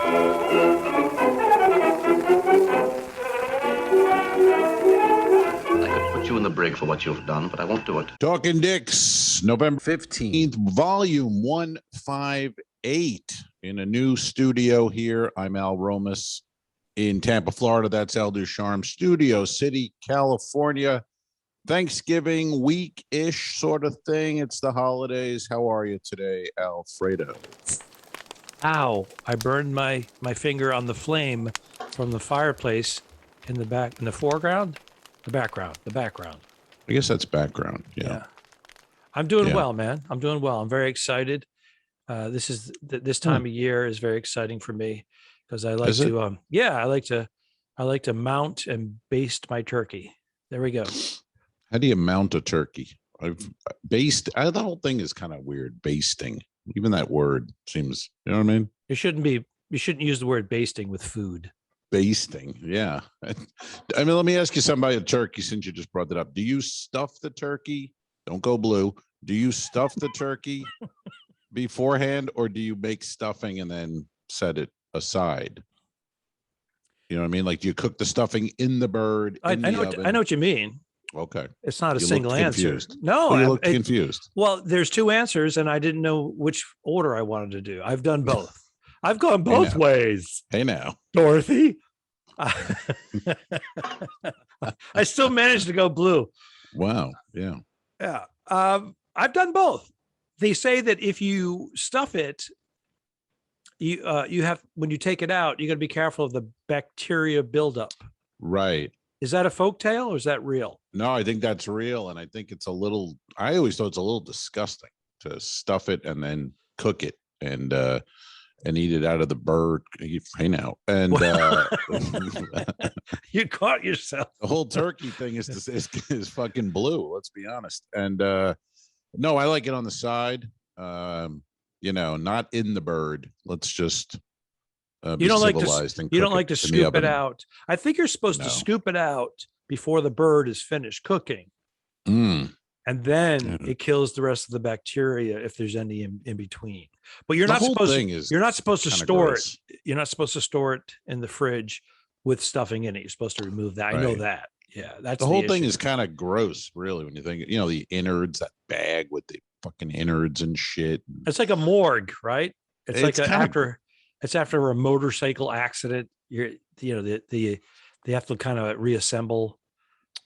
I could put you in the brig for what you've done, but I won't do it. Talking Dicks, November 15th, volume 158 in a new studio here. I'm Al Romas in Tampa, Florida. That's Al Ducharme, Studio City, California. Thanksgiving week-ish sort of thing. It's the holidays. How are you today, Alfredo? Ow, I burned my finger on the flame from the fireplace in the back, in the foreground, the background. I guess that's background. Yeah. I'm doing well, man. I'm doing well. I'm very excited. This time of year is very exciting for me because I like I like to mount and baste my turkey. There we go. How do you mount a turkey? The whole thing is kind of weird. Basting, even that word seems, you know what I mean? You shouldn't use the word basting with food. Basting, yeah. I mean, let me ask you something about a turkey since you just brought that up. Do you stuff the turkey? Don't go blue. Do you stuff the turkey beforehand, or do you make stuffing and then set it aside? You know what I mean? Like, do you cook the stuffing in the bird? I know what you mean. Okay. It's not a single answer. Confused. No, you look confused. Well, there's two answers, and I didn't know which order I wanted to do. I've done both. I've gone both ways. Hey now, Dorothy. I still managed to go blue. Wow. Yeah. Yeah. I've done both. They say that if you stuff it, you have, when you take it out, you got to be careful of the bacteria buildup. Right. Is that a folktale or is that real? No, I think that's real. And I think I always thought it's a little disgusting to stuff it and then cook it and eat it out of the bird. Hey now. And you caught yourself. The whole turkey thing is fucking blue. Let's be honest. And no, I like it on the side. Not in the bird. Let's just you don't like to scoop it out. I think you're supposed to scoop it out before the bird is finished cooking. And then it kills the rest of the bacteria if there's any in between. But you're not supposed to store it. You're not supposed to store it in the fridge with stuffing in it. You're supposed to remove that. Right. I know that. Yeah, that's the whole thing is kind of gross, really, when you think, the innards, that bag with the fucking innards and shit. It's like a morgue, right? It's after a motorcycle accident. They have to kind of reassemble.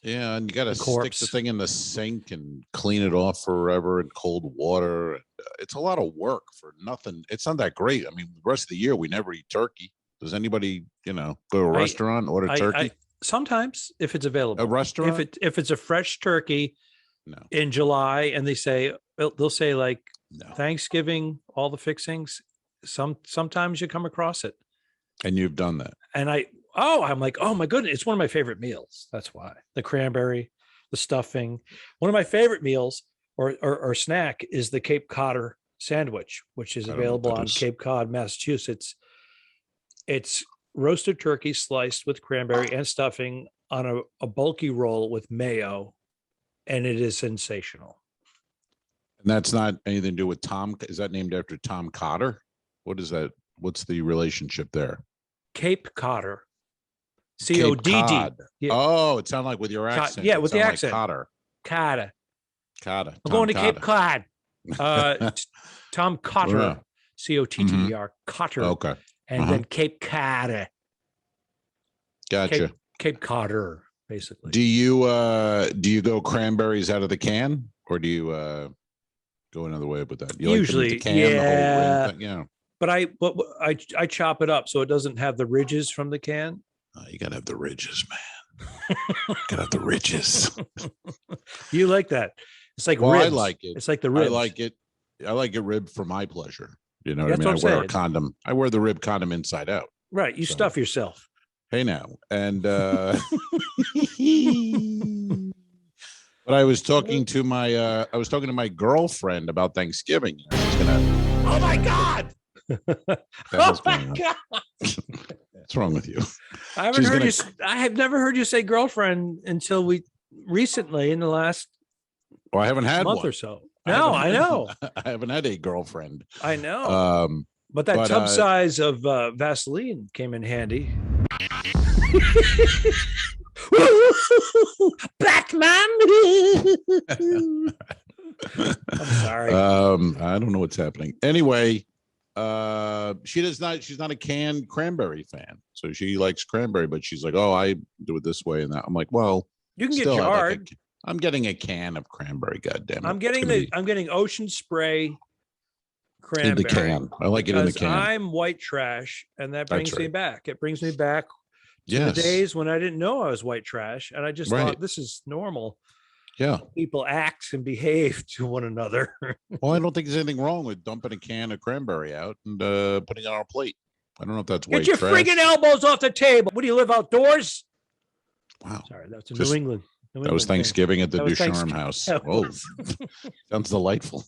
Yeah, and you got to stick the thing in the sink and clean it off forever in cold water. It's a lot of work for nothing. It's not that great. I mean, the rest of the year we never eat turkey. Does anybody, go to a restaurant, order turkey? Sometimes, if it's available. A restaurant? If it's a fresh turkey in July, and they'll say like Thanksgiving, all the fixings. Sometimes you come across it. And you've done that. And I'm like, oh my goodness, it's one of my favorite meals. That's why. The cranberry, the stuffing. One of my favorite meals or snack is the Cape Codder sandwich, which is available on Cape Cod, Massachusetts. It's roasted turkey sliced with cranberry and stuffing on a bulky roll with mayo, and it is sensational. And that's not anything to do with Tom. Is that named after Tom Cotter? What is that? What's the relationship there? Cape Codder. CODD. Yeah. Oh, it sounded like with your accent. Yeah, with the accent. Like Cotter. I'm going to Cape Cod. Tom Cotter. COTTER. Cotter. Okay. And then Cape Cod. Gotcha. Cape Codder, basically. Do you go cranberries out of the can, or do you go another way with that? Usually, like the can, the whole ring thing? Yeah. But I chop it up so it doesn't have the ridges from the can. You gotta have the ridges, man. Gotta have the ridges. You like that? It's like ribs. I like it. It's like the ribs. I like it ribbed for my pleasure. You know what I mean? I wear a condom. I wear the rib condom inside out. Right. You stuff yourself. Hey now. And but I was talking to my girlfriend about Thanksgiving. She's gonna. Oh my God. Oh my God. What's wrong with you? I have never heard you say girlfriend until recently in the last I haven't had month one or so. No, I know. I haven't had a girlfriend. I know. But that tub size of Vaseline came in handy. Batman. I'm sorry. I don't know what's happening. Anyway, she's not a canned cranberry fan. So she likes cranberry, but she's like, oh, I do it this way and that. I'm like, well, You can still, get jarred. I'm getting a can of cranberry. God damn it. I'm getting Ocean Spray cranberry in the can. I like it in the can. I'm white trash, and that brings me back. It brings me back to the Yes. days when I didn't know I was white trash, and I just thought this is normal. Yeah. People act and behave to one another. Well, I don't think there's anything wrong with dumping a can of cranberry out and putting it on a plate. I don't know if that's white Get your trash. friggin' elbows off the table. What do you live outdoors? Wow. Sorry, that's in New England. That was Thanksgiving at the That was Ducharme house. That Oh, was- sounds delightful.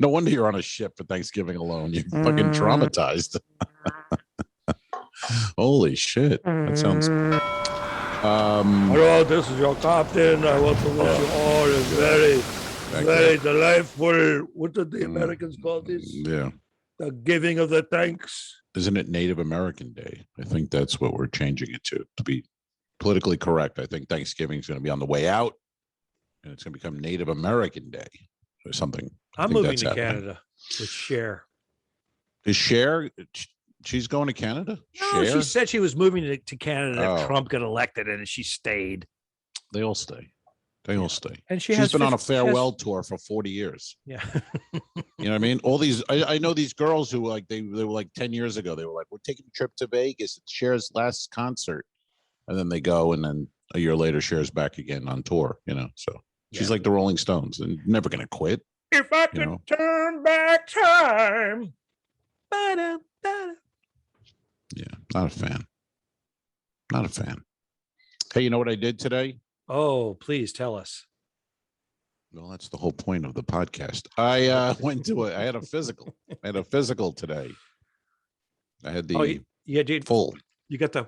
No wonder you're on a ship for Thanksgiving alone. You're fucking traumatized. Holy shit. That sounds. Hello, this is your captain. I want to wish you all a very delightful. What did the Americans call this? Yeah. The giving of the thanks. Isn't it Native American Day? I think that's what we're changing it to be politically correct. I think Thanksgiving is going to be on the way out and it's going to become Native American Day or something. I'm moving to Canada with Cher. Is Cher? She's going to Canada? No, Cher? she said she was moving to Canada if Oh. Trump got elected, and she stayed. They all stay. They all stay. And She's been on a farewell tour for 40 years. Yeah. You know what I mean? All these, I know these girls who like, they were like 10 years ago, they were like, we're taking a trip to Vegas. It's Cher's last concert. And then they go, and then a year later, Cher's back again on tour, you know? So she's like the Rolling Stones and never going to quit. If I could turn back time. Ba-da-da-da. Yeah, not a fan. Not a fan. Hey, you know what I did today? Oh, please tell us. Well, that's the whole point of the podcast. I went to I had a physical. I had a physical today. I had the Yeah, dude. full. You got the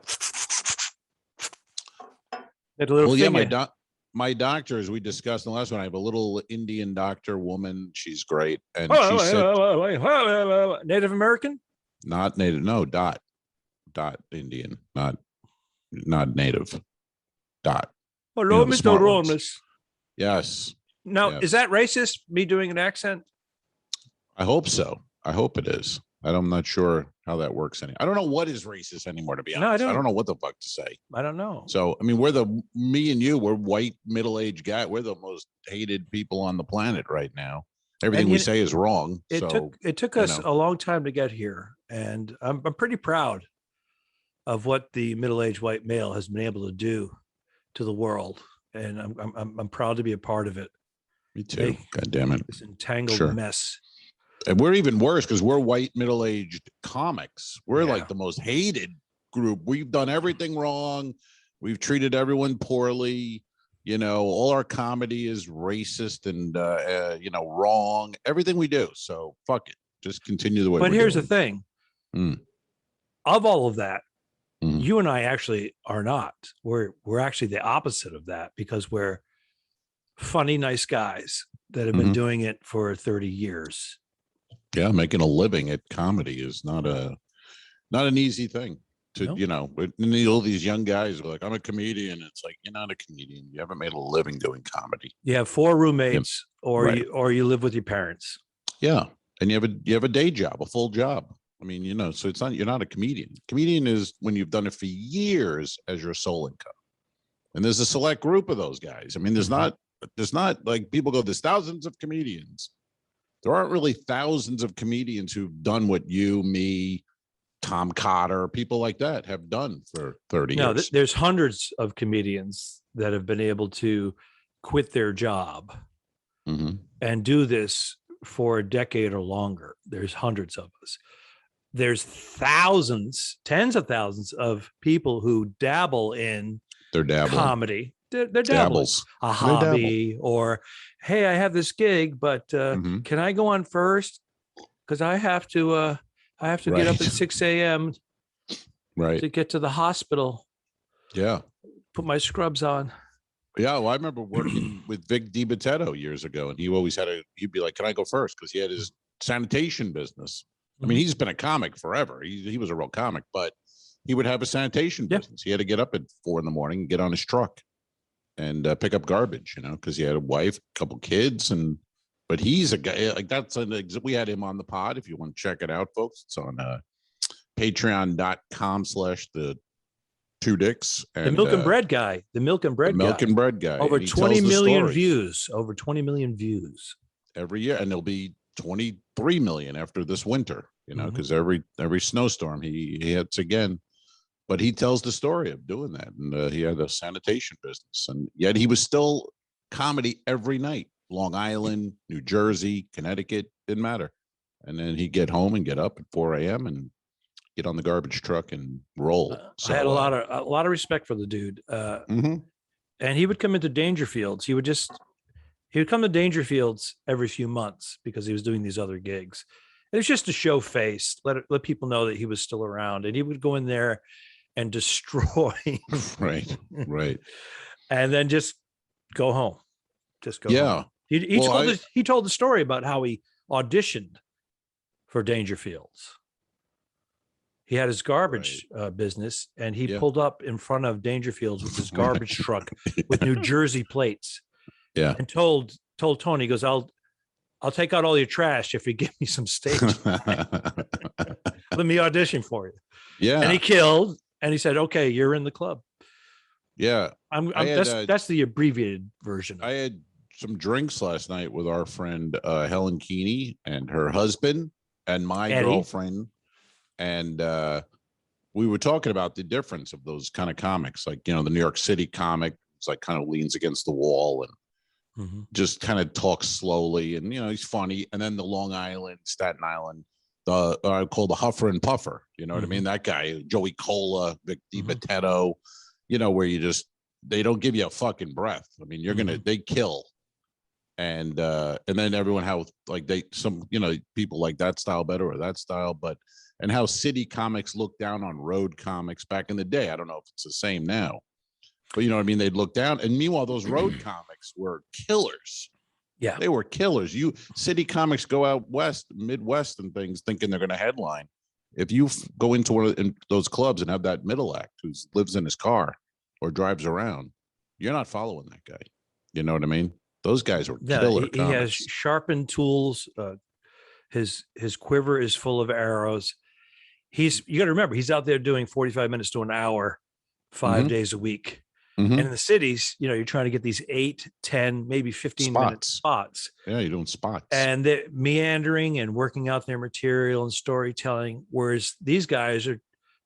that little Well, yeah, thing. my doctor, as we discussed in the last one, I have a little Indian doctor woman. She's great. And Oh, she said, Native American? not native, no, dot Indian, not native. Dot. Hello, the Mr. smart ones. Romas. Yes. Now, Yes. is that racist? Me doing an accent? I hope so. I hope it is. I'm not sure how that works. I don't know what is racist anymore, to be No, I honest. I don't. don't know what the fuck to say. I don't know. So, I mean, me and you, we're white, middle-aged guy. We're the most hated people on the planet right now. Everything we say is wrong. It took us a long time to get here. And I'm pretty proud of what the middle-aged white male has been able to do to the world. And I'm proud to be a part of it. Me too. God damn it. This entangled mess. And we're even worse because we're white, middle-aged comics. We're like the most hated group. We've done everything wrong. We've treated everyone poorly. You know, all our comedy is racist and, wrong. Everything we do. So fuck it. Just continue the way But we're here's doing. the thing. Of all of that, you and I actually are not. We're actually the opposite of that because we're funny, nice guys that have been doing it for 30 years. Yeah, making a living at comedy is not an easy thing to, all these young guys are like, I'm a comedian. It's like, you're not a comedian. You haven't made a living doing comedy. You have 4 roommates or you live with your parents. Yeah. And you have a day job, a full job. I mean, so you're not a comedian. Comedian is when you've done it for years as your sole income. And there's a select group of those guys. I mean, there's not like people go, there's thousands of comedians. There aren't really thousands of comedians who've done what you, me, Tom Cotter, people like that have done for 30 years. No, there's hundreds of comedians that have been able to quit their job and do this for a decade or longer. There's hundreds of us. There's thousands, tens of thousands of people who dabble in comedy. They're dabbling. A hobby or, hey, I have this gig, but can I go on first? Because I have to get up at 6 a.m. to get to the hospital. Yeah. Put my scrubs on. Yeah, well, I remember working with Vic DiBattista years ago, and he always he'd be like, "Can I go first?" Because he had his sanitation business. I mean, he's been a comic forever. He was a real comic, but he would have a sanitation business. He had to get up at 4 a.m, and get on his truck and pick up garbage, because he had a wife, a couple kids, but he's a guy like we had him on the pod. If you want to check it out, folks, it's on patreon.com/the two dicks. And, the milk and bread guy. The milk and bread guy. Over 20 million views. Over 20 million views every year, and there'll be 23 million after this winter. Because every snowstorm he hits again. But he tells the story of doing that, and he had a sanitation business, and yet he was still comedy every night. Long Island, New Jersey, Connecticut, didn't matter. And then he'd get home and get up at 4 a.m. and get on the garbage truck and roll. So I had a lot of respect for the dude. And he would come into Dangerfields. He would come to Dangerfields every few months because he was doing these other gigs. It was just to show face, let people know that he was still around, and he would go in there and destroy. right. And then just go home. Home. He told the story about how he auditioned for Dangerfields. He had his garbage business, and he pulled up in front of Dangerfields with his garbage truck with New Jersey plates. Yeah. And told Tony, he goes, I'll take out all your trash if you give me some stage. Let me audition for you. Yeah. And he killed, and he said, okay, you're in the club. Yeah. That's the abbreviated version. I had some drinks last night with our friend Helen Keeney and her husband and my Eddie. girlfriend. And we were talking about the difference of those kind of comics, like, the New York City comic. It's like kind of leans against the wall and just kind of talks slowly, and he's funny. And then the Long Island, Staten Island, I call the Huffer and Puffer. You know what I mean? That guy, Joey Cola, Vic DiBattista, where they don't give you a fucking breath. I mean, they kill. And then everyone people like that style better or that style, and how city comics look down on road comics back in the day. I don't know if it's the same now. But you know what I mean? They'd look down. And meanwhile, those road comics were killers. Yeah. They were killers. City comics go out west, Midwest and things thinking they're going to headline. If you go into one of those clubs and have that middle act who lives in his car or drives around, you're not following that guy. You know what I mean? Those guys were killer comics. He has sharpened tools. His quiver is full of arrows. You got to remember, he's out there doing 45 minutes to an hour, 5 days a week. And in the cities, you're trying to get these 8, 10, maybe 15-minute spots. Yeah, you're doing spots. And they're meandering and working out their material and storytelling, whereas these guys are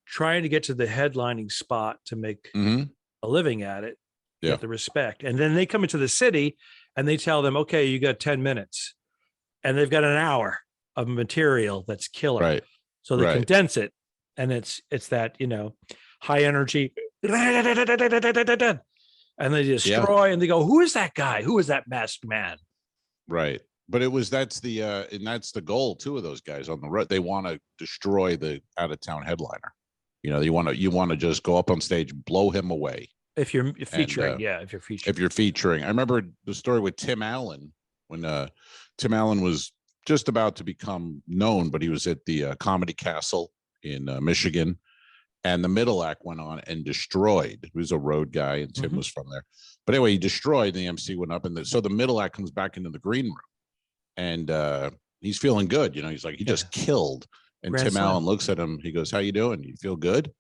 trying to get to the headlining spot to make a living at it, get the respect. And then they come into the city and they tell them, okay, you got 10 minutes. And they've got an hour of material that's killer. Right. So they condense it. And it's that, high energy. And they destroy and they go, who is that guy? Who is that masked man? Right. But that's the goal too of those guys on the road. They want to destroy the out of town headliner. You want to just go up on stage, blow him away. If you're featuring, if you're featuring. I remember the story with Tim Allen when Tim Allen was just about to become known, but he was at the Comedy Castle in Michigan. And the middle act went on and destroyed. He was a road guy, and Tim was from there. But anyway, he destroyed. The MC went up, and so the middle act comes back into the green room, and he's feeling good. He's like, he just killed. And Tim Allen looks at him. He goes, "How you doing? You feel good?"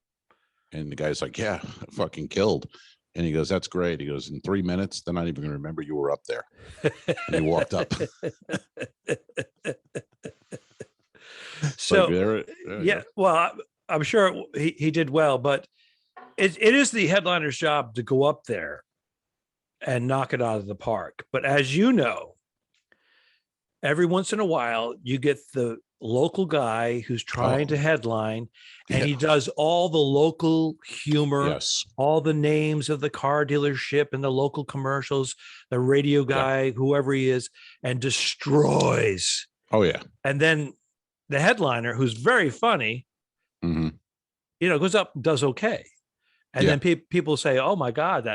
And the guy's like, "Yeah, I fucking killed." And he goes, "That's great." He goes, "In 3 minutes, they're not even going to remember you were up there." And he walked up. So well. I'm sure he did well, but it is the headliner's job to go up there and knock it out of the park. But as you know, every once in a while, you get the local guy who's trying to headline, and he does all the local humor, all the names of the car dealership and the local commercials, the radio guy, whoever he is, and destroys. Oh, yeah. And then the headliner, who's very funny, goes up, does okay. And then people say, oh my God,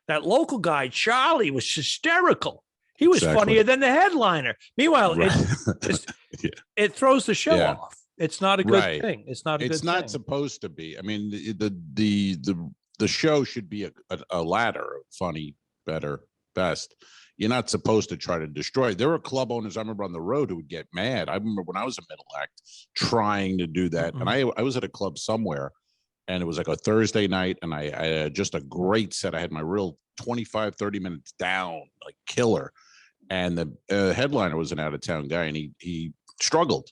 that local guy, Charlie, was hysterical. He was Exactly. funnier than the headliner. Meanwhile, Right. it throws the show Yeah. off. It's not a good Right. thing. It's not a It's good not thing. supposed to be. I mean, the show should be a ladder of funny, better, best. You're not supposed to try to destroy it. There were club owners I remember on the road who would get mad. I remember when I was a middle act trying to do that. And I was at a club somewhere, and it was like a Thursday night, and I had just a great set. I had my real 25, 30 minutes down, like killer. And the headliner was an out-of-town guy, and he struggled.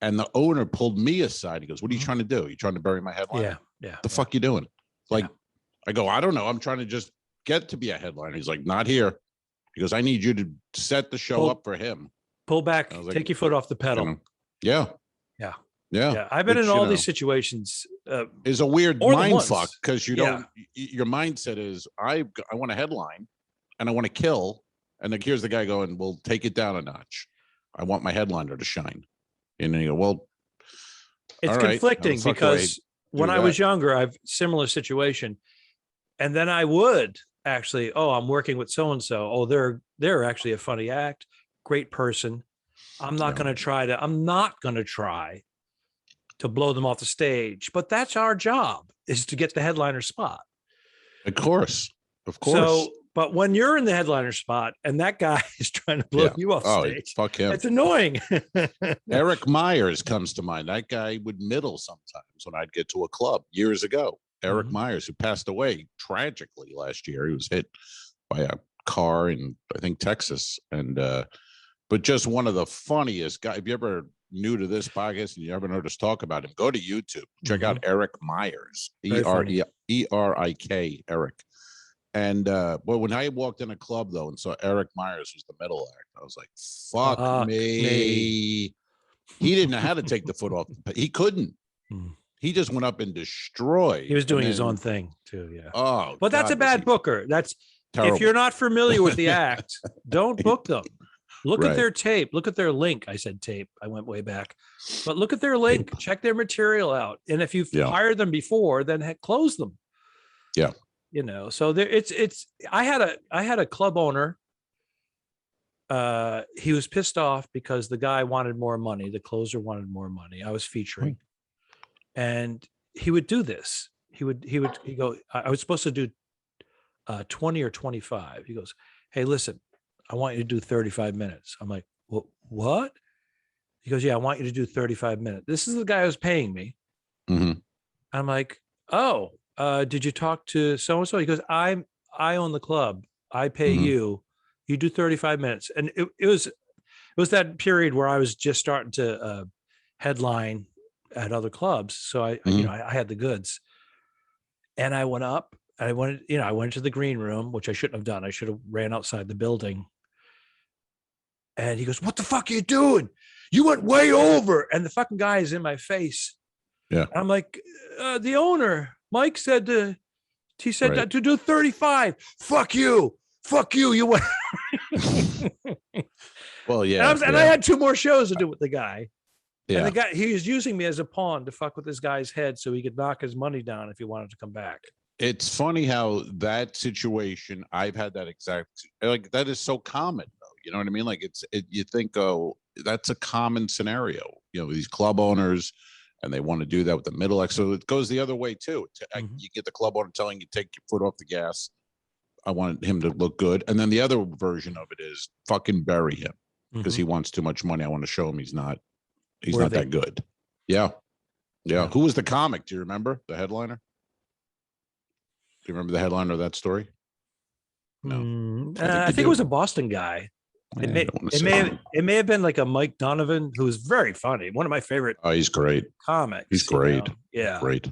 And the owner pulled me aside. He goes, "What are you trying to do? You trying to bury my headliner? Yeah. The fuck you doing?" Like, I go, "I don't know. I'm trying to just get to be a headliner." He's like, "Not here." He goes, "I need you to set the show up for him." Pull back. Like, Take your foot off the pedal. Yeah. I've been in all these situations. Is a weird more than mind once. fuck because you don't. Your mindset is, I want a headline, and I want to kill. And like, here's the guy going, "Well, take it down a notch. I want my headliner to shine." And then you go, "Well, it's all right, conflicting how the fuck do because when I was younger, I've similar situation. And then I would actually, I'm working with so-and-so. Oh, they're actually a funny act, great person. I'm not going to try to blow them off the stage, but that's our job, is to get the headliner spot. Of course. So, but when you're in the headliner spot and that guy is trying to blow you off stage, fuck him. it's annoying. Eric Myers comes to mind. That guy would middle sometimes when I'd get to a club years ago. Eric Myers, who passed away tragically last year. He was hit by a car in, I think, Texas. And but just one of the funniest guys. If you ever new to this podcast and you ever heard us talk about him, go to YouTube. Check out Eric Myers. E-R-E-R-I-K, Eric. And but when I walked in a club though and saw Eric Myers was the middle act, I was like, fuck me. He didn't know how to take the foot off. He couldn't. He just went up and destroyed. He was doing his own thing too. Yeah. Oh, but that's a bad booker. That's terrible. If you're not familiar with the act, don't book them. Look at their tape. Look at their link. I said tape. I went way back, but look at their link. Check their material out. And if you've hired them before, then close them. Yeah. You know, so there I had a club owner. He was pissed off because the guy wanted more money. The closer wanted more money. I was featuring. And he would do this. He'd go, I was supposed to do 20 or 25. He goes, "Hey, listen, I want you to do 35 minutes. I'm like, "Well, what?" He goes, "Yeah, I want you to do 35 minutes. This is the guy who's paying me." I'm like, "Oh, did you talk to so-and-so?" He goes, I own the club. I pay you. You do 35 minutes. And it was that period where I was just starting to headline at other clubs. So I had the goods, and I went up and I went to the green room, which I shouldn't have done. I should have ran outside the building. And he goes, "What the fuck are you doing? You went way over." And the fucking guy is in my face. Yeah. I'm like, the owner, Mike said to do 35. Fuck you. You went. Well, yeah. And I had 2 more shows to do with the guy. Yeah. And the guy, he was using me as a pawn to fuck with this guy's head so he could knock his money down if he wanted to come back. It's funny how that situation, I've had that exact, like, that is so common though. You know what I mean? Like you think, oh, that's a common scenario, you know, these club owners, and they want to do that with the middle act. So it goes the other way too. You get the club owner telling you, take your foot off the gas. I want him to look good. And then the other version of it is fucking bury him because he wants too much money. I want to show him he's not that good. Yeah. Who was the comic? Do you remember the headliner? Do you remember the headliner of that story? No. I think it was a Boston guy. It may have been like a Mike Donovan, who was very funny. One of my favorite. Oh, he's great. Comics. He's great. Yeah. Great.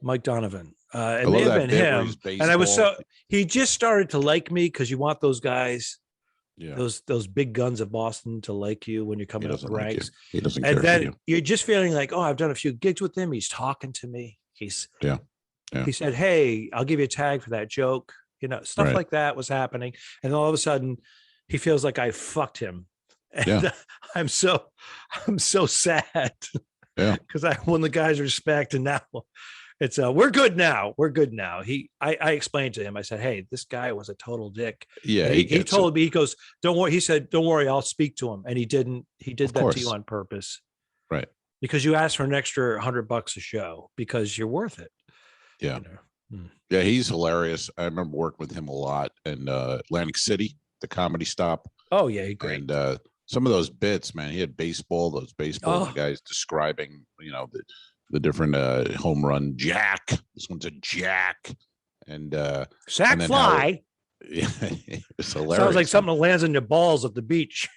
Mike Donovan. It may have been him. And I was he just started to like me because you want those guys, those big guns of Boston to like you when you're coming up the ranks. He doesn't care. And then you're just feeling like, oh, I've done a few gigs with him. He's talking to me. He said, "Hey, I'll give you a tag for that joke." You know, stuff like that was happening. And all of a sudden he feels like I fucked him. And I'm so sad. Yeah. Because I won the guy's respect, and It's we're good now. We're good now. I explained to him. I said, hey, this guy was a total dick. Yeah, And he told me, he goes, don't worry. He said, don't worry, I'll speak to him. And he didn't. He did that to you on purpose, right? Because you asked for an extra $100 a show because you're worth it. Yeah, you know? Yeah, he's hilarious. I remember working with him a lot in Atlantic City, the Comedy Stop. Oh yeah, he's great. And some of those bits, man, he had those baseball guys describing, the different home run jack. This one's a jack, and sack and fly. It's hilarious. Sounds like something that lands on your balls at the beach.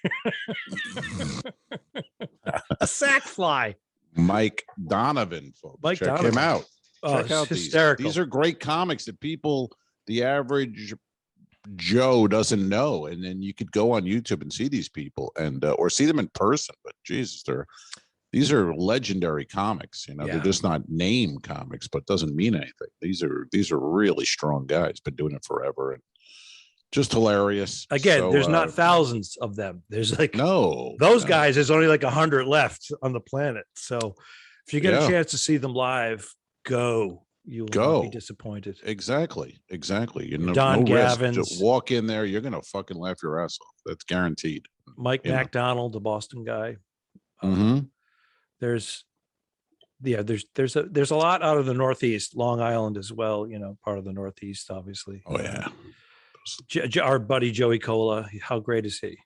A sack fly. Mike Donovan, folks. Check him out. Check out hysterical. These are great comics that the average Joe doesn't know, and then you could go on YouTube and see these people and or see them in person. But Jesus, these are legendary comics. They're just not name comics, but doesn't mean anything. These are really strong guys. Been doing it forever and just hilarious. Again, there's not thousands of them. There's like those guys. There's only like 100 left on the planet. So if you get a chance to see them live, go. You will not be disappointed. Exactly. Don Gavin, just walk in there. You're gonna fucking laugh your ass off. That's guaranteed. Mike McDonald, the Boston guy. There's a lot out of the Northeast, Long Island as well. Part of the Northeast, obviously. Oh yeah. Our buddy Joey Cola. How great is he?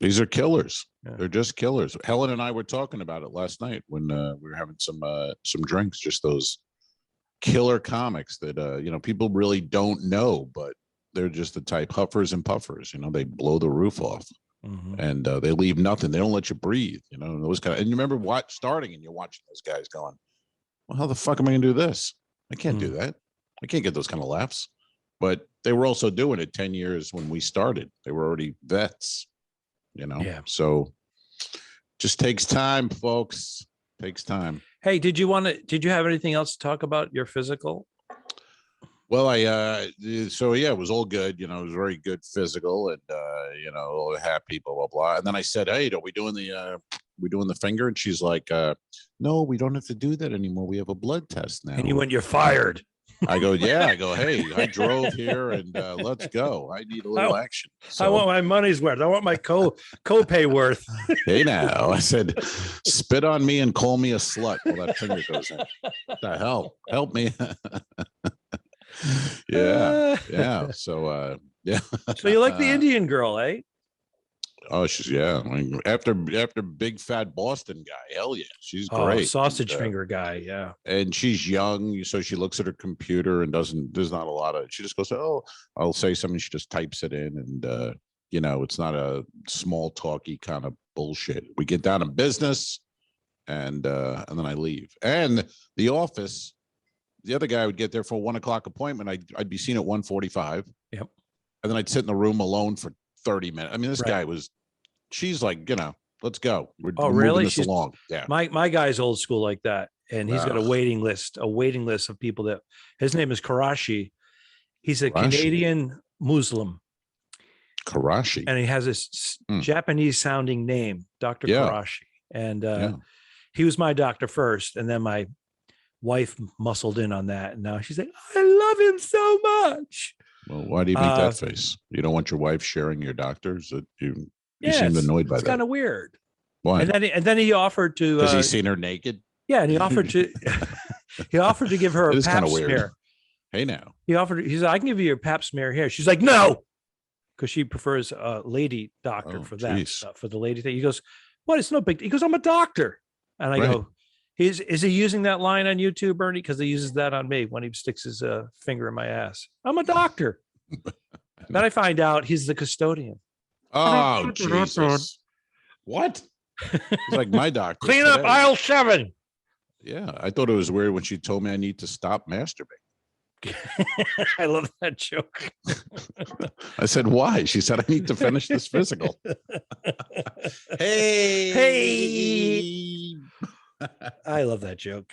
These are killers. Yeah. They're just killers. Helen and I were talking about it last night when we were having some drinks. Just those killer comics that people really don't know, but they're just the type huffers and puffers. They blow the roof off. And they leave nothing. They don't let you breathe. Those kind of. And you remember starting and you're watching those guys going, well, how the fuck am I gonna do this? I can't do that. I can't get those kind of laughs. But they were also doing it 10 years when we started. They were already vets. Yeah. So just takes time, folks. Takes time. Hey, did you have anything else to talk about your physical? Well, it was all good. It was very good physical and, happy, blah, blah, blah. And then I said, hey, are we doing the finger? And she's like, no, we don't have to do that anymore. We have a blood test now. And you went, you're fired. I go, yeah. I go, hey, I drove here and let's go. I need a little action. So, I want my money's worth. I want my co-pay worth. Hey, now I said, spit on me and call me a slut while that finger goes in. What the hell? Help me. Yeah. So, yeah. So you like the Indian girl, eh? Oh, after big fat Boston guy, hell yeah, she's great. Sausage finger guy, yeah. And she's young, so she looks at her computer and there's not a lot of. She just goes, oh, I'll say something. She just types it in, and it's not a small talky kind of bullshit. We get down to business, and then I leave. And the office, the other guy would get there for a 1 o'clock appointment. I'd be seen at 1:45. Yep. And then I'd sit in the room alone for 30 minutes. I mean, this guy she's like, let's go. We're really? Moving this along. Yeah. My guy's old school like that. And he's got a waiting list of people that his name is Karashi. He's a Canadian Muslim. Karashi. And he has this Japanese sounding name, Dr. Karashi. And he was my doctor first. And then my wife muscled in on that. And now she's like, I love him so much. Well, why do you make that face? You don't want your wife sharing your doctors? You seem annoyed by that. It's kind of weird. Why? And then he offered to. Has he seen her naked? Yeah, and he offered to. He offered to give her a pap smear. Hey, now. He said, "I can give you your pap smear here." She's like, "No," because she prefers a lady doctor for that stuff, for the lady thing. He goes, "What? It's no big." He goes, "I'm a doctor," and I go, Is he using that line on YouTube, Bernie? Because he uses that on me when he sticks his finger in my ass. I'm a doctor. Then I find out he's the custodian. Oh, Jesus. What? It's like my doctor. Clean up aisle 7. Yeah, I thought it was weird when she told me I need to stop masturbating. I love that joke. I said, why? She said, I need to finish this physical. Hey. I love that joke.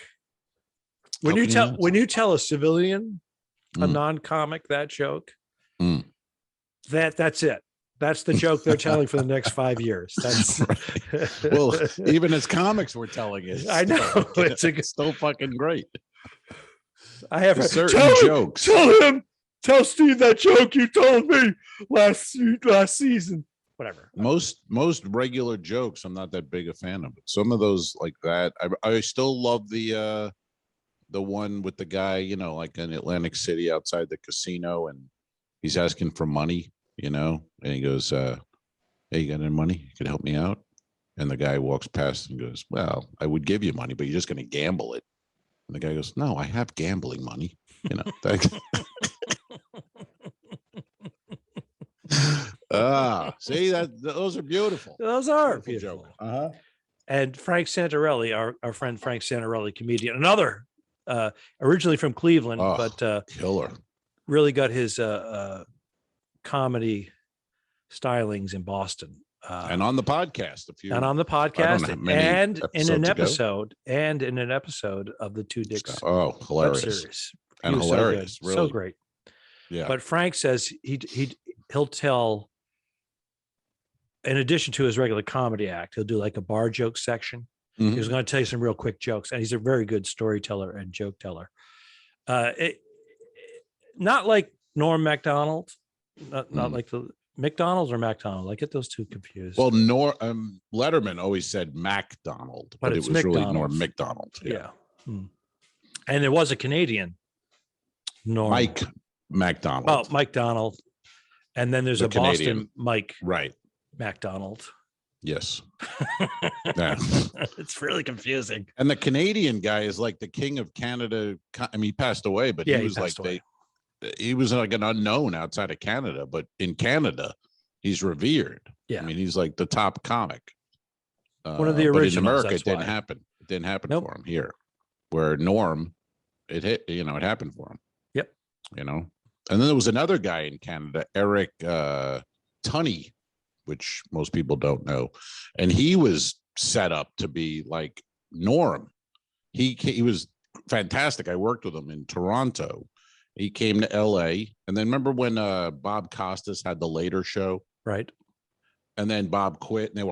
When you tell a civilian, a non-comic, that joke, that's it. That's the joke they're telling for the next 5 years. That's right. Well, even as comics, we're telling it. I know. It's still fucking great. I have certain jokes. Tell Steve that joke you told me last season. Whatever. Most regular jokes, I'm not that big a fan of it. Some of those like that, I still love the one with the guy, like in Atlantic City outside the casino, and he's asking for money, and he goes, "Hey, you got any money? You can help me out?" And the guy walks past and goes, "Well, I would give you money, but you're just going to gamble it." And the guy goes, "No, I have gambling money." See that those are beautiful. Those are beautiful. And Frank Santarelli, our friend Frank Santarelli, comedian, another originally from Cleveland, but killer. Really got his comedy stylings in Boston. And on the podcast, and in an episode of the Two Dicks. Oh, hilarious! Series. And hilarious, so, really. So great. Yeah. But Frank says he'll tell, in addition to his regular comedy act, he'll do like a bar joke section. He was going to tell you some real quick jokes, and he's a very good storyteller and joke teller. Not like Norm Macdonald, not like the McDonald's or McDonald. I get those two confused. Well, Letterman always said MacDonald, but it was really Norm Macdonald. Yeah. And there was a Canadian Norm. Mike MacDonald. Oh, Mike Donald. And then there's a Canadian Boston Mike MacDonald. Yes. It's really confusing. And the Canadian guy is like the king of Canada. I mean, he passed away, but he was like he was like an unknown outside of Canada, but in Canada, he's revered. Yeah. I mean, he's like the top comic. One of the originals. But in America, it didn't happen. It didn't happen for him here. Where Norm, it happened for him. Yep. And then there was another guy in Canada, Eric Tunney, which most people don't know. And he was set up to be like Norm. He was fantastic. I worked with him in Toronto. He came to LA. And then remember when Bob Costas had the Later Show? Right. And then Bob quit, and they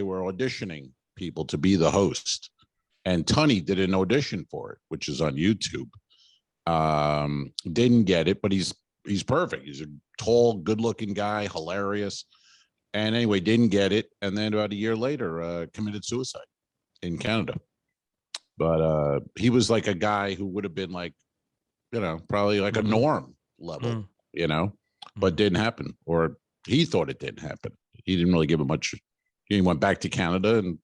were auditioning people to be the host. And Tunney did an audition for it, which is on YouTube. Didn't get it, but he's perfect. He's a tall, good-looking guy, hilarious. And anyway, didn't get it. And then about a year later, committed suicide in Canada. But he was like a guy who would have been like, probably like a Norm level, but didn't happen. Or he thought it didn't happen. He didn't really give it much. He went back to Canada and,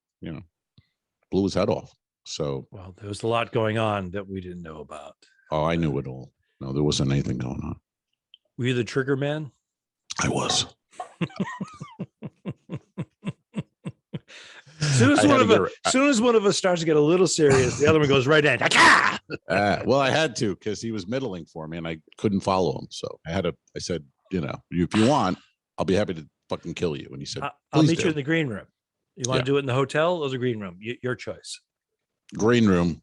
blew his head off. So, well, there was a lot going on that we didn't know about. Oh, I knew it all. No, there wasn't anything going on. Were you the trigger man? I was. As soon as one of us starts to get a little serious, the other one goes right in. Well, I had to, because he was middling for me and I couldn't follow him. So I said, if you want, I'll be happy to fucking kill you. And he said, I'll meet you in the green room. You want to do it in the hotel or the green room? Your choice. Green room.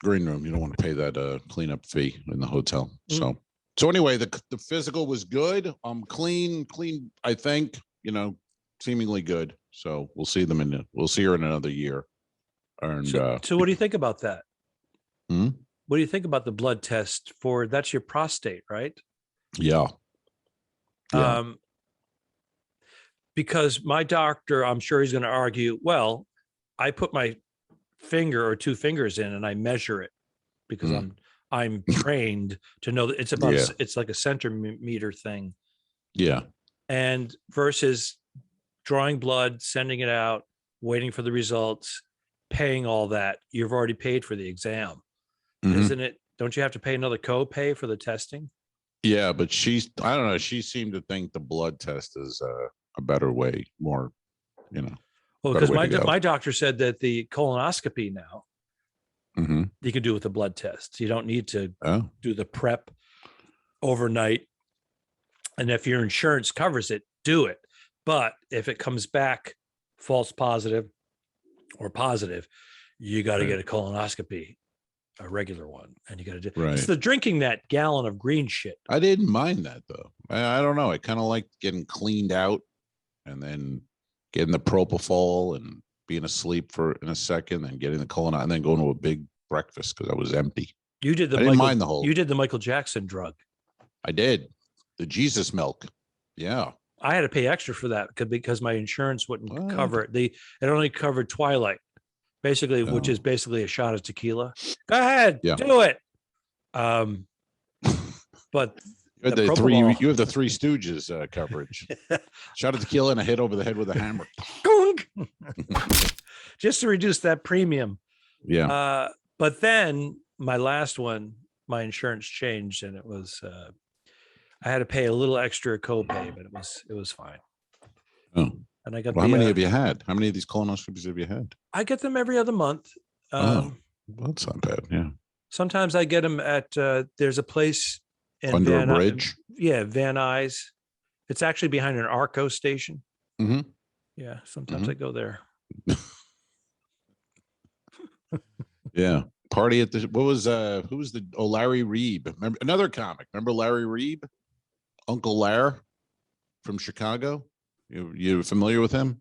You don't want to pay that cleanup fee in the hotel. So anyway, the physical was good. Clean, I think, seemingly good. So we'll see her in another year. And so what do you think about that? What do you think about the blood test that's your prostate, right? Yeah. Because my doctor, I'm sure he's going to argue, well, I put my finger or two fingers in and I measure it because I'm trained to know that it's like a centimeter thing. Yeah. And versus drawing blood, sending it out, waiting for the results, paying all that, you've already paid for the exam. Isn't it? Don't you have to pay another co-pay for the testing? Yeah, but I don't know. She seemed to think the blood test is a better way, more, Well, because my doctor said that the colonoscopy now, you can do with the blood test. You don't need to do the prep overnight. And if your insurance covers it, do it. But if it comes back false positive or positive, you got to get a colonoscopy, a regular one. And you got to do it's the drinking that gallon of green shit. I didn't mind that, though. I don't know. I kind of like getting cleaned out and then getting the propofol and being asleep in a second and getting the colon and then going to a big breakfast because I was empty. You did the I didn't Michael, mind the whole. you did the Michael Jackson drug. I did the Jesus milk. Yeah. I had to pay extra for that because my insurance wouldn't What? cover it. It only covered Twilight, basically, which is basically a shot of tequila. Go ahead, do it. But you had the three. You have the Three Stooges coverage. Shot of tequila and a hit over the head with a hammer. Just to reduce that premium. Yeah. But then my last one, my insurance changed, and it was I had to pay a little extra copay, but it was fine. Oh. And I got how many have you had? How many of these colonoscopies have you had? I get them every other month. Well, that's not bad. Yeah. Sometimes I get them at there's a place in Under a bridge. Van Nuys. It's actually behind an Arco station. Mm-hmm. Yeah, sometimes I go there. Yeah. Party at the who was the Larry Reeb? Remember another comic? Remember Larry Reeb? Uncle Larry from Chicago. You familiar with him?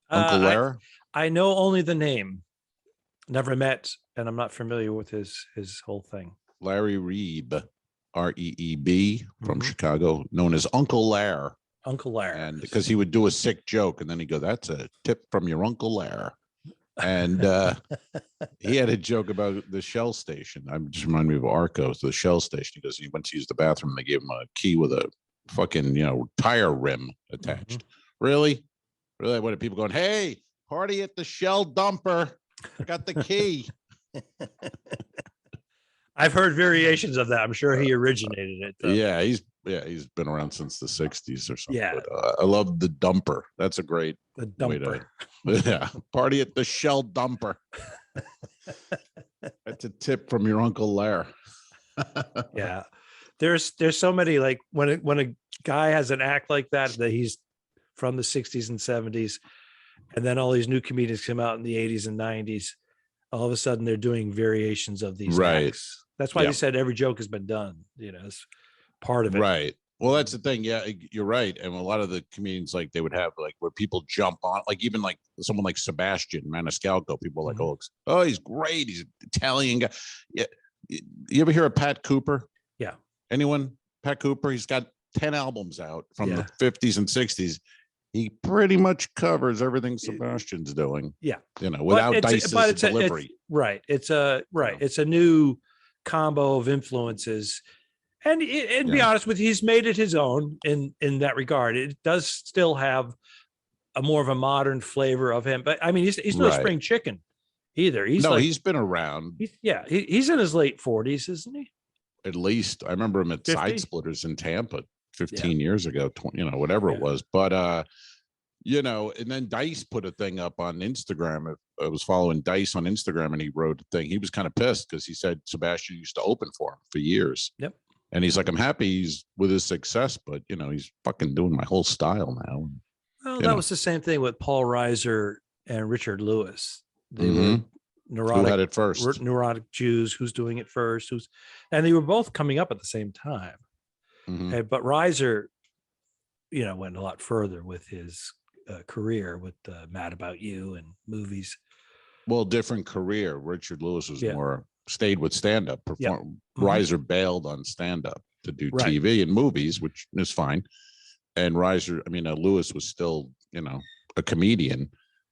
Uncle Larry? I know only the name. Never met, and I'm not familiar with his whole thing. Larry Reeb, Reeb from Chicago, known as Uncle Larry. Uncle Larry. And because he would do a sick joke, and then he'd go, "That's a tip from your Uncle Larry." And he had a joke about the Shell station. I just remind me of Arcos, the Shell station. Because he went to use the bathroom, and they gave him a key with a fucking tire rim attached. Really? What are people going? Hey, party at the Shell dumper. I got the key. I've heard variations of that. I'm sure he originated it. Though. Yeah, he's been around since the 60s or something. Yeah. But, I love the dumper. That's a great the dumper. Party at the Shell dumper. That's a tip from your Uncle Larry. Yeah. There's so many, like when a guy has an act like that he's from the 60s and 70s, and then all these new comedians come out in the 80s and 90s, all of a sudden they're doing variations of these acts. That's why you said every joke has been done, it's part of it. Right. Well, that's the thing. Yeah, you're right. And a lot of the comedians, like, they would have like where people jump on, like even like someone like Sebastian Maniscalco. People are like, oh, he's great. He's an Italian guy. Yeah. You ever hear of Pat Cooper? Yeah. Anyone? Pat Cooper? He's got 10 albums out from the 50s and 60s. He pretty much covers everything Sebastian's doing. Yeah. Without Dice's delivery. It's a new combo of influences. And be honest with you, he's made it his own in that regard. It does still have a more of a modern flavor of him. But I mean, he's no spring chicken either. He's been around. He's in his late 40s, isn't he? At least I remember him at 50? Side Splitters in Tampa 15 years ago, 20, whatever it was. But and then Dice put a thing up on Instagram. I was following Dice on Instagram, and he wrote a thing. He was kind of pissed because he said Sebastian used to open for him for years. Yep. And he's like, I'm happy he's with his success, but he's fucking doing my whole style now. Well, that was the same thing with Paul Reiser and Richard Lewis. They were neurotic. Who had it first? Neurotic Jews. Who's doing it first? And they were both coming up at the same time. But Reiser, went a lot further with his career with Mad About You and movies. Well, different career. Richard Lewis was more stayed with stand-up. Reiser bailed on stand-up to do TV and movies, which is fine. And Lewis was still, a comedian.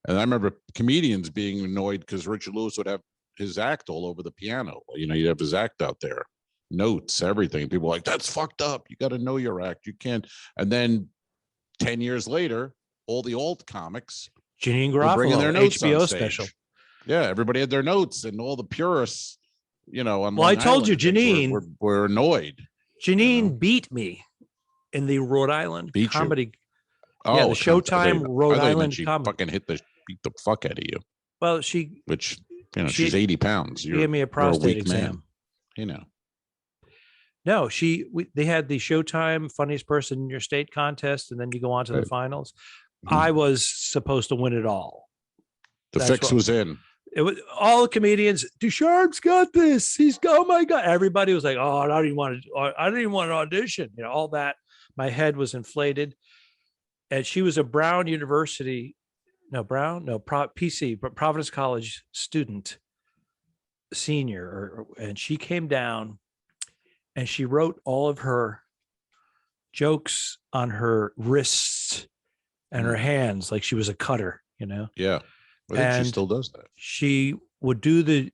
And I remember comedians being annoyed because Richard Lewis would have his act all over the piano. You'd have his act out there, notes, everything. People were like, that's fucked up. You got to know your act. You can't. And then 10 years later, all the old comics, Janine Garofalo, bringing their notes HBO special. Yeah, everybody had their notes, and all the purists, on I told you, Janine were annoyed. Janine beat me in the Rhode Island comedy. Oh, the Showtime Rhode Island comedy. Fucking beat the fuck out of you. Well, she's 80 pounds. She gave me a prostate exam. No, they had the Showtime Funniest Person in Your State contest, and then you go on to the finals. I was supposed to win it all. That's fix was in. It was all the comedians. Ducharme's got this. Oh my God. Everybody was like, oh, I didn't want to audition. All that. My head was inflated. And she was a Brown University, PC, Providence College student. senior, and she came down and she wrote all of her jokes on her wrists and her hands like she was a cutter, you know. Yeah, I think she still does that. She would do the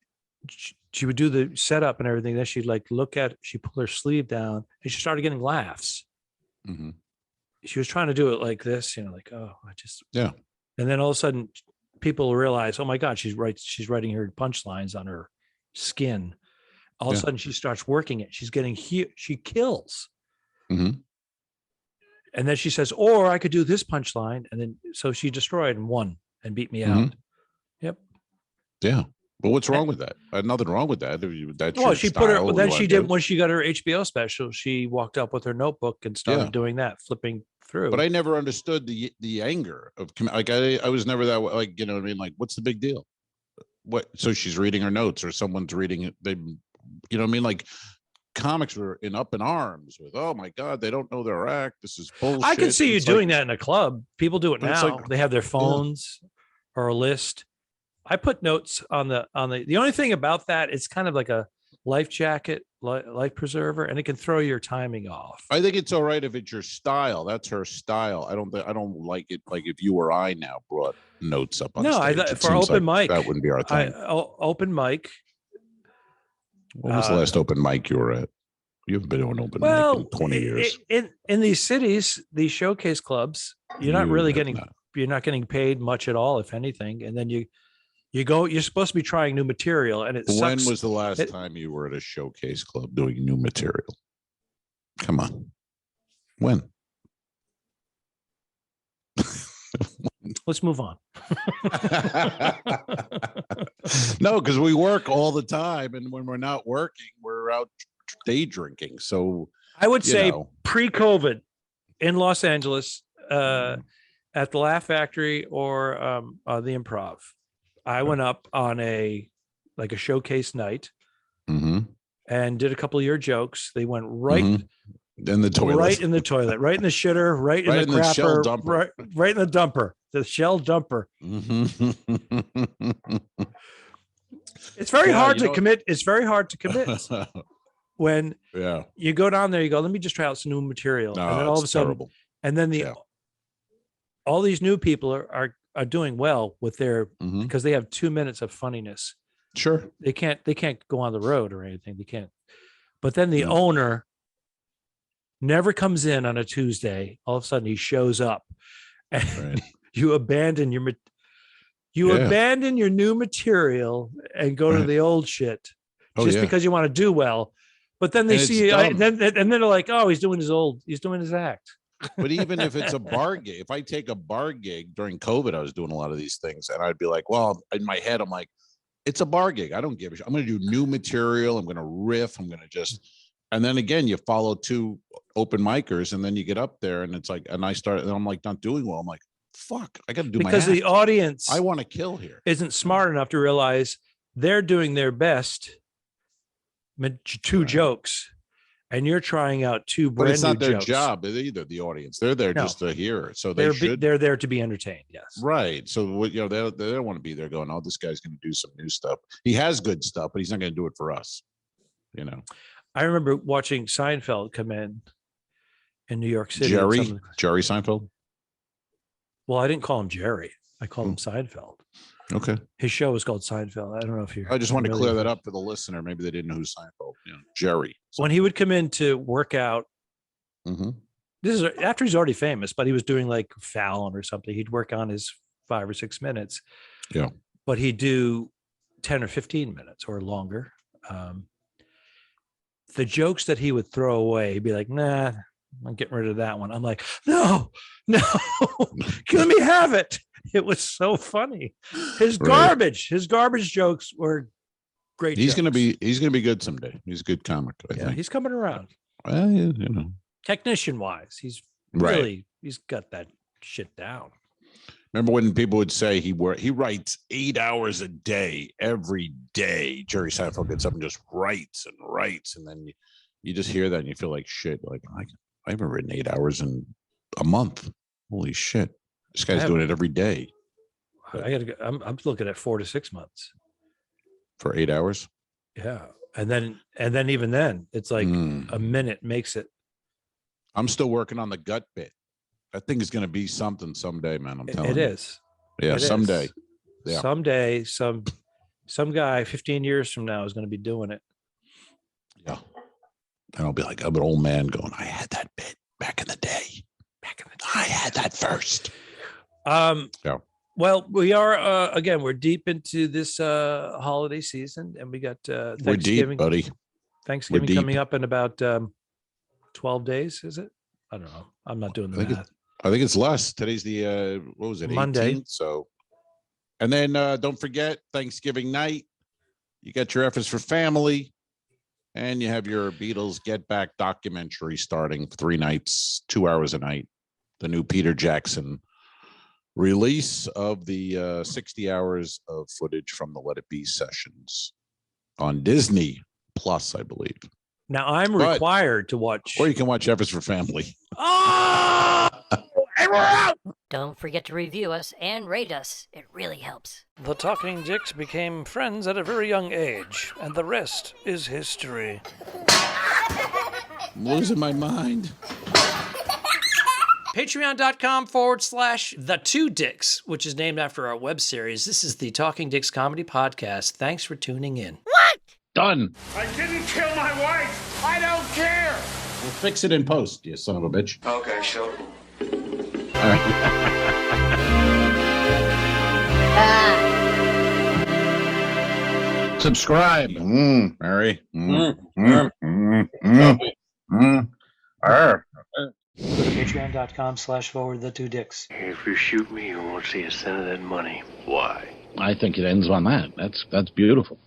setup and everything. Then she'd like she'd pull her sleeve down and she started getting laughs. Mm-hmm. She was trying to do it like this, you know, like, oh, I just, yeah. And then all of a sudden people realize, oh my God, she's writing her punchlines on her skin. All of a sudden she starts working it. She's getting she kills. Mm-hmm. And then she says, or I could do this punchline. And then, so she destroyed and won and beat me out. Yep. Yeah. Well, what's wrong with that? Nothing wrong with that. Well, she put her, then she did, when she got her HBO special, she walked up with her notebook and started doing that, flipping through. But I never understood the anger of, like, I was never that way. Like, you know what I mean? Like, what's the big deal? What? So she's reading her notes or someone's reading it. They, you know what I mean? Like, comics were up in arms with, oh my God, they don't know their act. This is bullshit. I can see you doing that in a club. People do it now. Like, they have their phones or a list. I put notes on the only thing about that, it's kind of like a life jacket, life preserver, and it can throw your timing off. I think it's all right if it's your style. That's her style. I don't like it. Like if you or I now brought notes up on stage. For open mic, that wouldn't be our thing. Open mic. When was the last open mic you were at? You haven't been to an open mic in 20 years. In these cities, these showcase clubs, you're not getting paid much at all, if anything. And then you're supposed to be trying new material, and when was the last time you were at a showcase club doing new material? Come on. When? Let's move on. No, because we work all the time, and when we're not working, we're out day drinking. So I would say pre-COVID in Los Angeles, at the Laugh Factory or the Improv, I went up on a showcase night and did a couple of your jokes. They went right in the toilet, right in the toilet, right in the shitter, right in the crapper, right in the dumper, the shell dumper. It's very hard to commit. It's very hard to commit when you go down there. You go, let me just try out some new material, and then all of a sudden, and then all these new people are doing well with their because they have 2 minutes of funniness. Sure, they can't go on the road or anything. They can't. But then the owner never comes in on a Tuesday. All of a sudden, he shows up, and you abandon your abandon your new material and go to the old shit because you want to do well. But then they see you, and then they're like, "Oh, he's doing his act." But even if it's a bar gig, if I take a bar gig during COVID, I was doing a lot of these things, and I'd be like, well, in my head, I'm like, it's a bar gig. I don't give a shit. I'm going to do new material. I'm going to riff. I'm going to just, and then again, you follow 2 open micers, and then you get up there, and it's like, and I'm like, not doing well. I'm like, fuck, I got to do my act. Because the audience, I want to kill here, isn't smart enough to realize they're doing their best 2 jokes. And you're trying out 2 brand new jokes. But it's not their job either, the audience. They're there just to hear. So they're there to be entertained. Yes. Right. So they don't want to be there going, oh, this guy's going to do some new stuff. He has good stuff, but he's not going to do it for us. You know. I remember watching Seinfeld come in New York City. Jerry Seinfeld? Well, I didn't call him Jerry. I called him Seinfeld. Okay. His show was called Seinfeld. I don't know if you. I just want to clear that up for the listener. Maybe they didn't know who Seinfeld. Jerry. When he would come in to work out, this is after he's already famous, but he was doing like Fallon or something. He'd work on his 5 or 6 minutes. Yeah. But he'd do 10 or 15 minutes or longer. The jokes that he would throw away, he'd be like, nah, I'm getting rid of that one. I'm like, no, let me have it. It was so funny. His garbage jokes were great. He's going to be good someday. He's a good comic. I think he's coming around. Well, technician wise, he's really, he's got that shit down. Remember when people would say he writes 8 hours a day, every day. Jerry Seinfeld gets up and just writes, and then you just hear that and you feel like shit. Like I haven't written 8 hours in a month. Holy shit. This guy's doing it every day. I'm looking at 4 to 6 months for 8 hours. Yeah. And then even then, it's like a minute makes it. I'm still working on the gut bit. That thing is going to be something someday, man. I'm telling you. It is. Yeah, It someday. is. Yeah. Someday, some guy 15 years from now is going to be doing it. Yeah. And I'll be like, I'm an old man going, I had that bit back in the day. I had that first. Yeah. Well, we are again. We're deep into this holiday season, and we got Thanksgiving. We're deep, buddy. Thanksgiving coming up in about 12 days. Is it? I don't know. I'm not doing the math. I think it's less. Today's the what was it? Monday. 18th, so, and then don't forget Thanksgiving night. You got your efforts for family, and you have your Beatles Get Back documentary starting 3 nights, 2 hours a night. The new Peter Jackson release of the 60 hours of footage from the Let It Be sessions on Disney Plus, I believe. Now I'm required to watch. Or you can watch Efforts for Family. Oh, and we're out. Don't forget to review us and rate us. It really helps. The Talking Dicks became friends at a very young age, and the rest is history. I'm losing my mind. Patreon.com/The2Dicks, which is named after our web series. This is the Talking Dicks Comedy Podcast. Thanks for tuning in. What? Done. I didn't kill my wife. I don't care. We'll fix it in post, you son of a bitch. Okay, sure. All right. Subscribe. Mary. Go to patreon.com/The2Dicks. If you shoot me, you won't see a cent of that money. Why? I think it ends on that. That's beautiful.